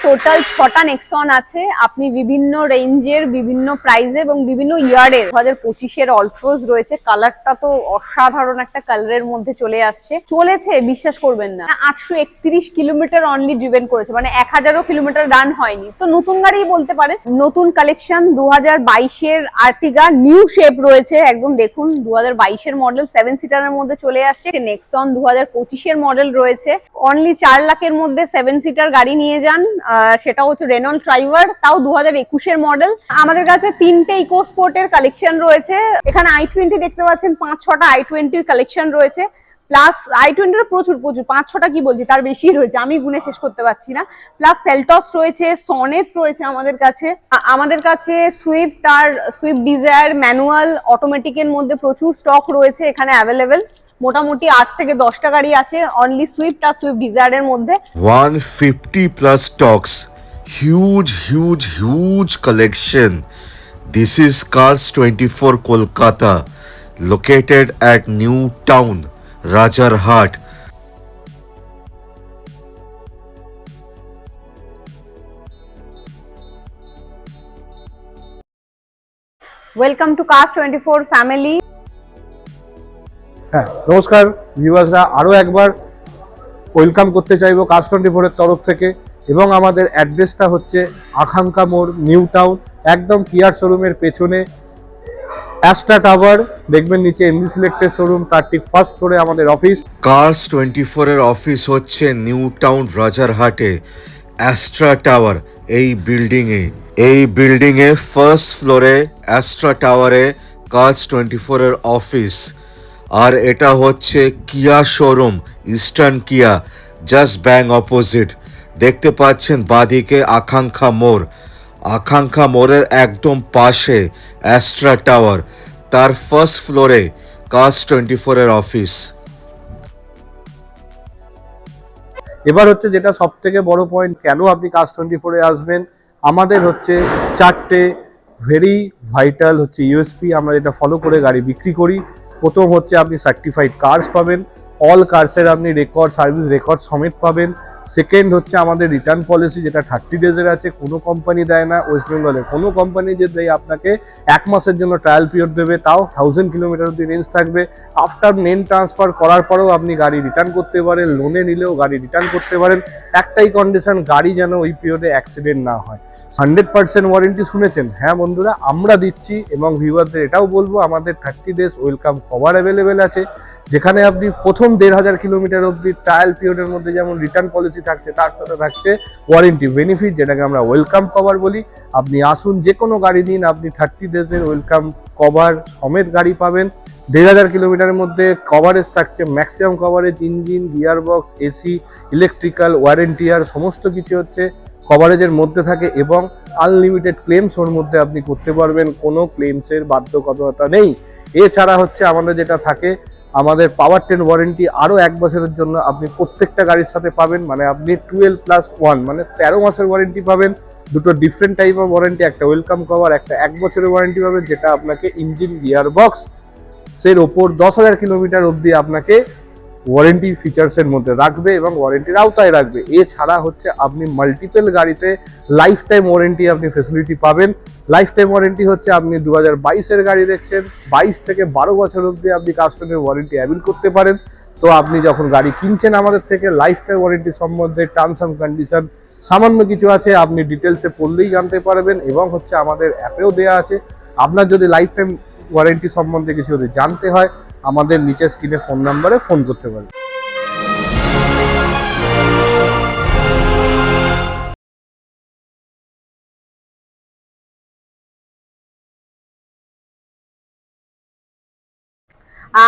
Total 6টা নেক্সন আছে। আপনি বিভিন্ন রেঞ্জের, বিভিন্ন প্রাইজে এবং বিভিন্ন ইয়ারের 2025-এর অলট্রোজ রয়েছে। কালারটা তো অসাধারণ একটা কালারের মধ্যে চলেছে বিশ্বাস করবেন না, 831 কিলোমিটার অনলি ড্রিভেন করেছে, মানে 1000 কিলোমিটার রান হয়নি। তো নতুন গাড়ি বলতে পারেন। নতুন কালেকশন 2022-এর আর্টিগা নিউ শেপ রয়েছে, একদম দেখুন 2022-এর মডেল 7 সিটারের মধ্যে চলে আসছে। নেক্সন 2025-এর মডেল রয়েছে, অনলি 4 লাখের মধ্যে 7 সিটার গাড়ি নিয়ে যান। সেটা হচ্ছে রেনল্ট ট্রাইভার, তাও 2021-এর মডেল। আমাদের কাছে 3টে ইকো স্পোর্টের কালেকশন রয়েছে। এখানে i20 দেখতে পাচ্ছেন, 5-6টা i20-র কালেকশন রয়েছে। প্লাস i20-র প্রচুর 5-6টা কি বলছি, তার বেশি রয়েছে, আমি গুনে শেষ করতে পারছি না। প্লাস সেলটস রয়েছে, সনেট রয়েছে আমাদের কাছে সুইফট আর সুইফট ডিজায়ার ম্যানুয়াল অটোমেটিকের মধ্যে প্রচুর স্টক রয়েছে এখানে অ্যাভেলেবেল। মোটামুটি 8 থেকে 10টা গাড়ি আছে অনলি সুইফট আর সুইফট ডিজায়ারের মধ্যে। 150 plus huge collection. This is Cars 24 Kolkata, located at New Town, Rajarhat. Welcome to Cars 24 family. হ্যাঁ, নমস্কার ভিউয়ার্সরা, আরও একবার ওয়েলকাম করতে চাইবো কার্স 24-এর তরফ থেকে। এবং আমাদের অ্যাড্রেসটা হচ্ছে আকাঙ্ক্ষা মোড়, নিউ টাউন, একদম কিয়ার শোরুমের পেছনে অ্যাস্ট্রা টাওয়ার দেখবেন, নিচে এমডি সিলেক্টেড শোরুম, তার ঠিক ফার্স্ট ফ্লোরে আমাদের অফিস। Cars 24 এর অফিস হচ্ছে নিউ টাউন রাজারহাটে, অ্যাস্ট্রা টাওয়ার এই বিল্ডিংয়ে ফার্স্ট ফ্লোরে অ্যাস্ট্রা টাওয়ারে Cars 24 এর অফিস। আর এটা হচ্ছে কিয়া শোরুম, ইস্টার্ন কিয়া, জাস্ট ব্যাং অপোজিট। দেখতে পাচ্ছেন বাদিকে আকাঙ্ক্ষা মোড়ের একদম পাশে অ্যাস্ট্রা টাওয়ার, তার ফার্স্ট ফ্লোরে Cars 24 এর অফিস। এবার হচ্ছে যেটা সব থেকে বড় পয়েন্ট, কেন আপনি কার্স 24-এ আসবেন, আমাদের হচ্ছে 4টে ভেরি ভাইটাল হচ্ছে ইউএসপি আমরা যেটা ফলো করে গাড়ি বিক্রি করি। প্রথম হচ্ছে আপনি সার্টিফাইড কার্স পাবেন, অল কার্সের আপনি রেকর্ড সার্ভিস রেকর্ড সমেত পাবেন। সেকেন্ড হচ্ছে আমাদের রিটার্ন পলিসি, যেটা 30 ডেজের আছে, কোনো কোম্পানি দেয় না। ওয়েস্ট বেঙ্গলে কোনো কোম্পানি যে দেয় আপনাকে 1 মাসের জন্য ট্রায়াল পিরিয়ড দেবে, তাও 1000 কিলোমিটার অব্দি রেঞ্জ থাকবে। আফটার নেন ট্রান্সফার করার পরেও আপনি গাড়ি রিটার্ন করতে পারেন, লোনে নিলেও গাড়ি রিটার্ন করতে পারেন। একটাই কন্ডিশন, গাড়ি যেন ওই পিরিয়ডে অ্যাক্সিডেন্ট না হয়। 100% ওয়ারেন্টি শুনেছেন? হ্যাঁ বন্ধুরা, আমরা দিচ্ছি। এবং ভিউয়ারদের এটাও বলবো, আমাদের 30 ডেজ ওয়েলকাম কভার অ্যাভেলেবেল আছে, যেখানে আপনি প্রথম 1500 কিলোমিটার অব্দি ট্রায়াল পিরিয়ডের মধ্যে যেমন রিটার্ন পলিসি থাকছে, তার সাথে থাকছে ওয়ারেন্টি বেনিফিট, যেটাকে আমরা ওয়েলকাম কভার বলি। আপনি আসুন, যে কোনো গাড়ি নিন, আপনি 30 ডেজের ওয়েলকাম কভার সমেত গাড়ি পাবেন। 1500 কিলোমিটারের মধ্যে কভারেজ থাকছে, maximum coverage, engine, gear box, AC, electrical, warranty আর সমস্ত কিছু হচ্ছে কভারেজের মধ্যে থাকে। এবং আনলিমিটেড ক্লেমস ওর মধ্যে আপনি করতে পারবেন, কোনো ক্লেমসের বাধ্যবাধকতা নেই। এছাড়া হচ্ছে আমাদের যেটা থাকে, আমাদের পাওয়ার 10 ওয়ারেন্টি আরও 1 বছরের জন্য আপনি প্রত্যেকটা গাড়ির সাথে পাবেন। মানে আপনি 12+1 মানে 13 মাসের ওয়ারেন্টি পাবেন। দুটো ডিফারেন্ট টাইপ অফ ওয়ারেন্টি, একটা ওয়েলকাম কভার, একটা 1 বছরের ওয়ারেন্টি পাবেন, যেটা আপনাকে ইঞ্জিন, গিয়ার বক্স এর ওপর 10,000 কিলোমিটার অবধি আপনাকে ওয়ারেন্টি ফিচার্সের মধ্যে রাখবে এবং ওয়ারেন্টির আওতায় রাখবে। এছাড়া হচ্ছে আপনি মাল্টিপল গাড়িতে লাইফ টাইম ওয়ারেন্টি আপনি ফেসিলিটি পাবেন। লাইফ টাইম ওয়ারেন্টি হচ্ছে, আপনি 2022-এর গাড়ি দেখছেন, 22 থেকে 12 বছর অবধি আপনি কাস্টমারের ওয়ারেন্টি অ্যাভেল করতে পারেন। তো আপনি যখন গাড়ি কিনছেন আমাদের থেকে, লাইফ টাইম ওয়ারেন্টি সম্বন্ধে টার্মস অ্যান্ড কন্ডিশন সামান্য কিছু আছে, আপনি ডিটেলসে পড়লেই জানতে পারবেন। এবং হচ্ছে আমাদের অ্যাপেও দেওয়া আছে। আপনার যদি লাইফ টাইম ওয়ারেন্টি সম্বন্ধে কিছু যদি জানতে হয়, আমাদের নিচের স্ক্রিনে ফোন নাম্বারে ফোন করতে পারেন।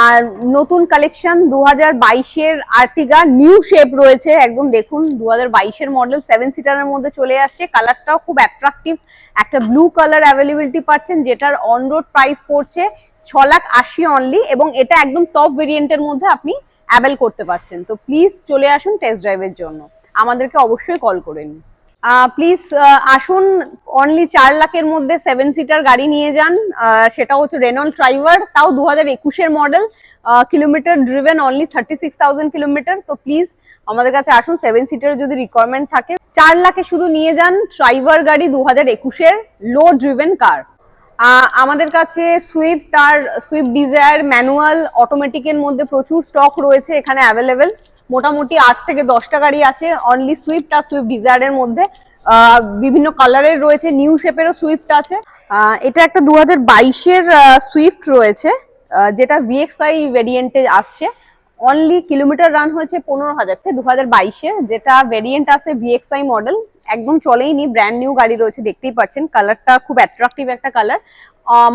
আর নতুন কালেকশন 2022-এর আর্টিগা নিউ শেপ রয়েছে, একদম দেখুন 2022-এর মডেল 7 সিটারের মধ্যে চলে আসছে। কালারটাও খুব অ্যাট্রাকটিভ, একটা ব্লু কালার অ্যাভেলেবিলিটি পাচ্ছেন, যেটার অন রোড প্রাইস পড়ছে 6,80,000 অনলি। এবং এটা একদম টপ ভেরিয়েন্টের মধ্যে আপনি অ্যাভেল করতে পারছেন। তো প্লিজ চলে আসুন টেস্ট ড্রাইভের জন্য, আমাদেরকে অবশ্যই কল করে নিন। প্লিজ আসুন, অনলি 4 লাখের মধ্যে 7 সিটার গাড়ি নিয়ে যান। সেটা হচ্ছে রেনল্ট ট্রাইভার, তাও 2021-এর model, kilometre driven only 36,000 kilometre. তো প্লিজ আমাদের কাছে আসুন, 7 সিটার যদি রিকোয়ারমেন্ট থাকে 4 লাখে শুধু নিয়ে যান ট্রাইভার গাড়ি 2021-এর লো ড্রিভেন কার। আমাদের কাছে সুইফট আর সুইফট ডিজায়ার ম্যানুয়াল অটোমেটিকের মধ্যে প্রচুর স্টক রয়েছে এখানে অ্যাভেলেবেল। মোটামুটি 8 থেকে 10টা গাড়ি আছে অনলি সুইফট আর সুইফট ডিজায়ারের মধ্যে। বিভিন্ন কালারের রয়েছে, নিউ শেপেরও সুইফট আছে। এটা একটা 2022-এর সুইফট রয়েছে, যেটা ভিএক্সআই ভেরিয়েন্টে আসছে। অনলি কিলোমিটার রান হয়েছে 15,000 সে 2022-এর, যেটা ভেরিয়েন্ট আছে ভিএক্সআই মডেল। একদম চলেইনি, ব্র্যান্ড নিউ গাড়ি রয়েছে, দেখতেই পাচ্ছেন। কালারটা খুব অ্যাট্রাকটিভ একটা কালার।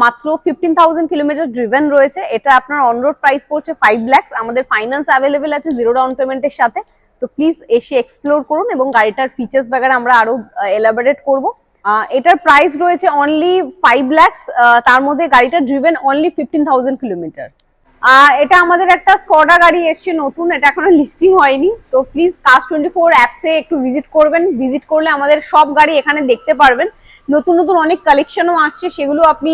মাত্র 15,000 কিলোমিটার ড্রিভেন রয়েছে। এটা আপনার অন রোড প্রাইস পড়ছে 5 লাখ। আমাদের ফাইন্যান্স অ্যাভেলেবেল আছে 0 ডাউন পেমেন্টের সাথে। তো প্লিজ এসে এক্সপ্লোর করুন এবং গাড়িটার ফিচার্স বাগেরা আমরা আরো এলাবোরেট করব। এটার প্রাইস রয়েছে অনলি 5 লাখ। তার মধ্যে গাড়িটা ড্রিভেন অনলি 15,000 কিলোমিটার। এটা আমাদের একটা স্কোডা গাড়ি এসছে নতুন, এটা এখনো লিস্টিং হয়নি। তো প্লিজ Cars24 অ্যাপসে একটু ভিজিট করবেন। ভিজিট করলে আমাদের সব গাড়ি এখানে দেখতে পারবেন। নতুন নতুন অনেক কালেকশনও আসছে, সেগুলো আপনি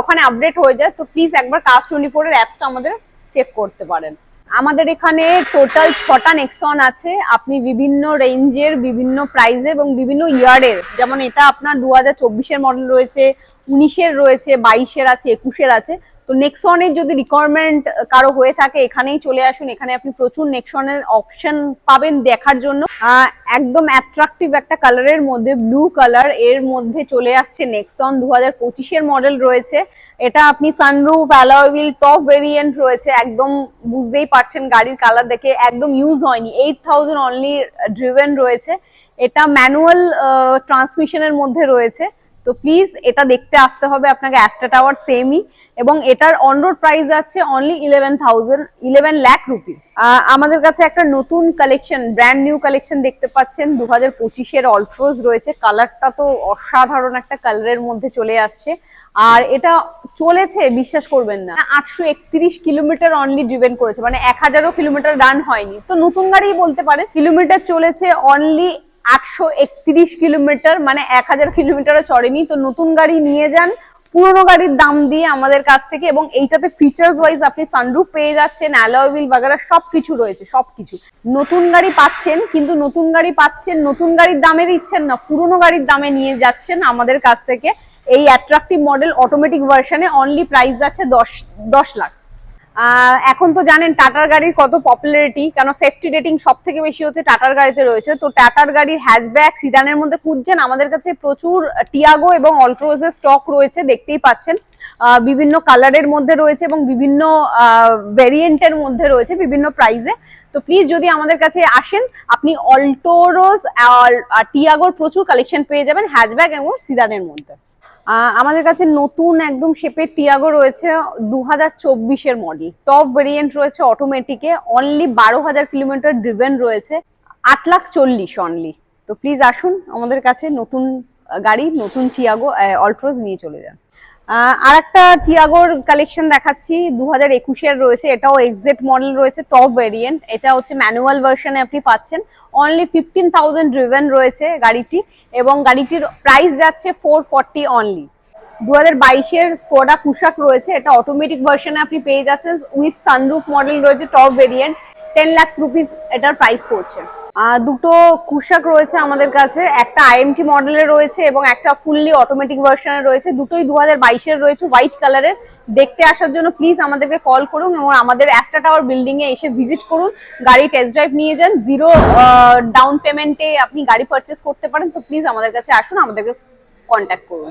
ওখানে আপডেট হয়ে যায়। তো প্লিজ একবার Cars24 এর অ্যাপসটা আমাদের চেক করতে পারেন। আমাদের এখানে টোটাল 6টা নেক্সন আছে। আপনি বিভিন্ন রেঞ্জের, বিভিন্ন প্রাইজে এবং বিভিন্ন ইয়ারের, যেমন এটা আপনার 2024-এর মডেল রয়েছে, 19-এর রয়েছে, 22-এর আছে, 21-এর আছে। তো নেক্সনের যদি রিকোয়ারমেন্ট কারো হয়ে থাকে এখানেই চলে আসুন। এখানে আপনি প্রচুর নেক্সনের অপশন পাবেন দেখার জন্য। একদম অ্যাট্রাকটিভ একটা কালারের মধ্যে, ব্লু কালার এর মধ্যে চলে আসছে নেক্সন। 2025-এর মডেল রয়েছে। এটা আপনি sunroof, alloy wheel, top variant রয়েছে। একদম বুঝতেই পারছেন গাড়ির কালার দেখে, একদম ইউজ হয়নি। 8,000 অনলি ড্রিভেন রয়েছে। এটা ম্যানুয়াল ট্রান্সমিশনের মধ্যে রয়েছে। তো প্লিজ এটা দেখতে আসতে হবে আপনাকে। অ্যাস্ট্রা টাওয়ার সেমই, এবং এটার অন রোড প্রাইস আছে অনলি 11 লাখ রুপিস। আমাদের কাছে একটা নতুন কালেকশন, ব্র্যান্ড নিউ কালেকশন দেখতে পাচ্ছেন। 2025-এর অলট্রোজ রয়েছে। কালারটা তো অসাধারণ একটা কালারের মধ্যে চলে আসছে। আর এটা চলেছে, বিশ্বাস করবেন না, 831 কিলোমিটার অনলি ড্রিভেন করেছে, মানে 1000 কিলোমিটার রান হয়নি। তো নতুন গাড়ি বলতে পারে। কিলোমিটার চলেছে অনলি 831 কিলোমিটার, মানে 1000 কিলোমিটারও চড়েনি। তো নতুন গাড়ি নিয়ে যান পুরোনো গাড়ির দাম দিয়ে আমাদের কাছ থেকে। এবং এইটাতে ফিচার্স ওয়াইজ আপনি সানরুফ পেয়ে যাচ্ছেন, অ্যালয় হুইল বাগেরা সবকিছু রয়েছে, সবকিছু। নতুন গাড়ি পাচ্ছেন, কিন্তু নতুন গাড়ি পাচ্ছেন নতুন গাড়ির দামে দিচ্ছেন না, পুরোনো গাড়ির দামে নিয়ে যাচ্ছেন আমাদের কাছ থেকে। এই অ্যাট্রাকটিভ মডেল অটোমেটিক ভার্সনে অনলি প্রাইস যাচ্ছে 10 লাখ। এখন তো জানেন টাটার গাড়ির কত পপুলারিটি, কেন সেফটি রেটিং সব থেকে বেশি হচ্ছে টাটার গাড়িতে রয়েছে। তো টাটার গাড়ির হ্যাচব্যাক, সিডানের মধ্যে খুঁজছেন, আমাদের কাছে প্রচুর টিয়াগো এবং অলট্রোজের স্টক রয়েছে, দেখতেই পাচ্ছেন। বিভিন্ন কালারের মধ্যে রয়েছে এবং বিভিন্ন ভেরিয়েন্টের মধ্যে রয়েছে, বিভিন্ন প্রাইসে। তো প্লিজ যদি আমাদের কাছে আসেন, আপনি অলটোরোজ আর টিয়াগোর প্রচুর কালেকশন পেয়ে যাবেন হ্যাচব্যাক এবং সিডানের মধ্যে। আমাদের কাছে নতুন একদম শেপের টিয়াগো রয়েছে, 2024-এর মডেল। টপ ভেরিয়েন্ট রয়েছে অটোমেটিকে, অনলি 12,000 কিলোমিটার ড্রিভেন রয়েছে, 8,40,000 অনলি। তো প্লিজ আসুন আমাদের কাছে, নতুন গাড়ি, নতুন টিয়াগো অলট্রোজ নিয়ে চলে যান। আর একটা টিয়াগোর কালেকশন দেখাচ্ছি, 2021-এর রয়েছে। এটাও এক্সেট মডেল রয়েছে, টপ ভেরিয়েন্ট। এটা হচ্ছে ম্যানুয়াল ভার্সনে আপনি পাচ্ছেন। অনলি 15,000 ড্রিভেন রয়েছে গাড়িটি, এবং গাড়িটির প্রাইস যাচ্ছে 440 অনলি। 2022-এর স্কোডা কুশাক রয়েছে। এটা অটোমেটিক ভার্সনে আপনি পেয়ে যাচ্ছেন, উইথ সানরুফ মডেল রয়েছে, টপ ভেরিয়েন্ট। 10 লাখ রুপিস এটার প্রাইস পড়ছে। দুটো কুশাক রয়েছে আমাদের কাছে, একটা আইএমটি মডেলের রয়েছে এবং একটা ফুললি অটোমেটিক ভার্সনের রয়েছে। দুটোই 2022-এর রয়েছে, হোয়াইট কালারের। দেখতে আসার জন্য প্লিজ আমাদেরকে কল করুন এবং আমাদের অ্যাস্ট্রা টাওয়ার বিল্ডিং এ এসে ভিজিট করুন। গাড়ি টেস্ট ড্রাইভ নিয়ে যান, 0 ডাউন পেমেন্টে আপনি গাড়ি পারচেস করতে পারেন। তো প্লিজ আমাদের কাছে আসুন, আমাদেরকে কন্ট্যাক্ট করুন।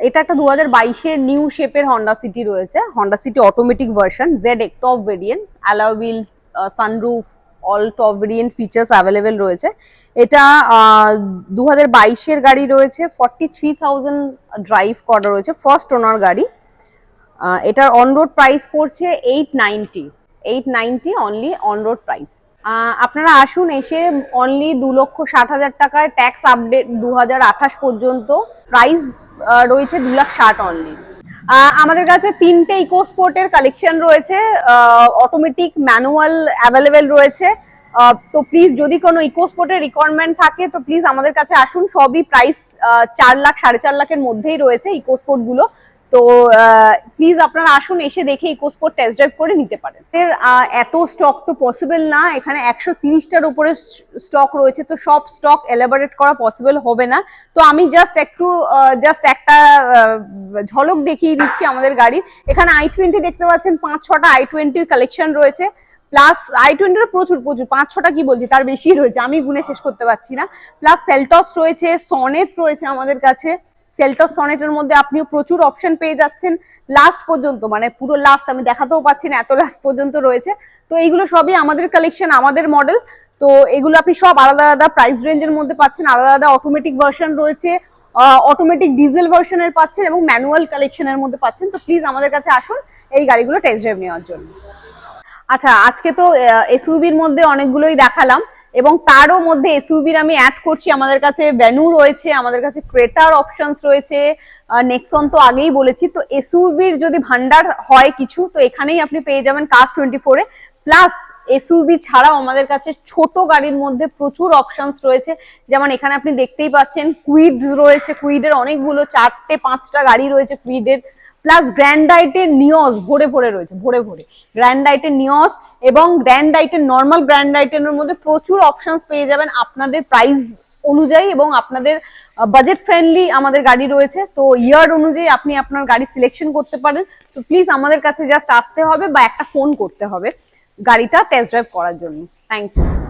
এটা একটা 2022-এর নিউ শেপের হন্ডা সিটি রয়েছে, Honda city automatic version, ZX top variant, alloy wheel, sunroof, all top variant features available রয়েছে। এটা 2022-এর গাড়ি রয়েছে, 43,000 ড্রাইভ করা রয়েছে, ফার্স্ট ওনার গাড়ি। এটার অন রোড প্রাইস পড়ছে 890 অনলি অন রোড প্রাইস। আপনারা আসুন, এসে অনলি 2,60,000 টাকায় ট্যাক্স আপডেট 2028 পর্যন্ত প্রাইস রয়েছে 2,60,000 অনলি। আমাদের কাছে 3টে ইকো স্পোর্টের কালেকশন রয়েছে, অটোমেটিক, ম্যানুয়াল অ্যাভেলেবেল রয়েছে। তো প্লিজ যদি কোনো ইকো স্পোর্টের রিকোয়ারমেন্ট থাকে তো প্লিজ আমাদের কাছে আসুন। সবই প্রাইস 4 লাখ, 4.5 লাখের মধ্যেই রয়েছে ইকো স্পোর্ট গুলো। তো প্লিজ আপনারা আসুন, এসে দেখে ইকোস্পোর্ট টেস্ট ড্রাইভ করে নিতে পারেন। এর এত স্টক তো পসিবল না, এখানে 130টার উপরে স্টক রয়েছে, তো সব স্টক এলাবোরেট করা পসিবল হবে না। তো আমি জাস্ট একটা ঝলক দেখিয়ে দিচ্ছি আমাদের গাড়ির। এখানে i20 দেখতে পাচ্ছেন, 5-6টা i20 কালেকশন রয়েছে, প্লাস i20 প্রচুর 5-6টা কি বলছি, তার বেশি রয়েছে, আমি গুনে শেষ করতে পারছি না। প্লাস সেলটস রয়েছে, সনেট রয়েছে আমাদের কাছে। সেলটস সনেটের মধ্যে আপনিও প্রচুর অপশন পেয়ে যাচ্ছেন লাস্ট পর্যন্ত, মানে পুরো লাস্ট আমি দেখাতেও পাচ্ছি না, এত লাস্ট পর্যন্ত রয়েছে। তো এইগুলো সবই আমাদের কালেকশন, আমাদের মডেল। তো এগুলো আপনি সব আলাদা আলাদা প্রাইস রেঞ্জের মধ্যে পাচ্ছেন। আলাদা আলাদা অটোমেটিক ভার্সন রয়েছে, অটোমেটিক ডিজেল ভার্সনের পাচ্ছেন এবং ম্যানুয়াল কালেকশনের মধ্যে পাচ্ছেন। তো প্লিজ আমাদের কাছে আসুন এই গাড়িগুলো টেস্ট ড্রাইভ নেওয়ার জন্য। আচ্ছা, আজকে তো এসইউভির মধ্যে অনেকগুলোই দেখালাম, এবং তারও মধ্যে এসইউভির আমি অ্যাড করছি, আমাদের কাছে ভ্যানু রয়েছে, আমাদের কাছে ক্রেটার অপশনস রয়েছে, নেক্সন তো আগেই বলেছি। তো এসইউভির যদি ভান্ডার হয় কিছু, তো এখানেই আপনি পেয়ে যাবেন Cars24 এ। প্লাস এসইউভি ছাড়াও আমাদের কাছে ছোট গাড়ির মধ্যে প্রচুর অপশনস রয়েছে, যেমন এখানে আপনি দেখতেই পাচ্ছেন কুইডস রয়েছে, কুইডের অনেকগুলো 4-5টা গাড়ি রয়েছে কুইডের। প্লাস গ্র্যান্ডাইটের নিয়স ভরে ভরে রয়েছে, ভরে ভরে গ্র্যান্ডাইটের নিয়স এবং গ্র্যান্ডাইটের নর্মাল গ্র্যান্ডাইটের মধ্যে প্রচুর অপশনস পেয়ে যাবেন আপনাদের প্রাইস অনুযায়ী, এবং আপনাদের বাজেট ফ্রেন্ডলি আমাদের গাড়ি রয়েছে। তো ইয়ার অনুযায়ী আপনি আপনার গাড়ি সিলেকশন করতে পারেন। তো প্লিজ আমাদের কাছে জাস্ট আসতে হবে বা একটা ফোন করতে হবে গাড়িটা টেস্ট ড্রাইভ করার জন্য। Thank you.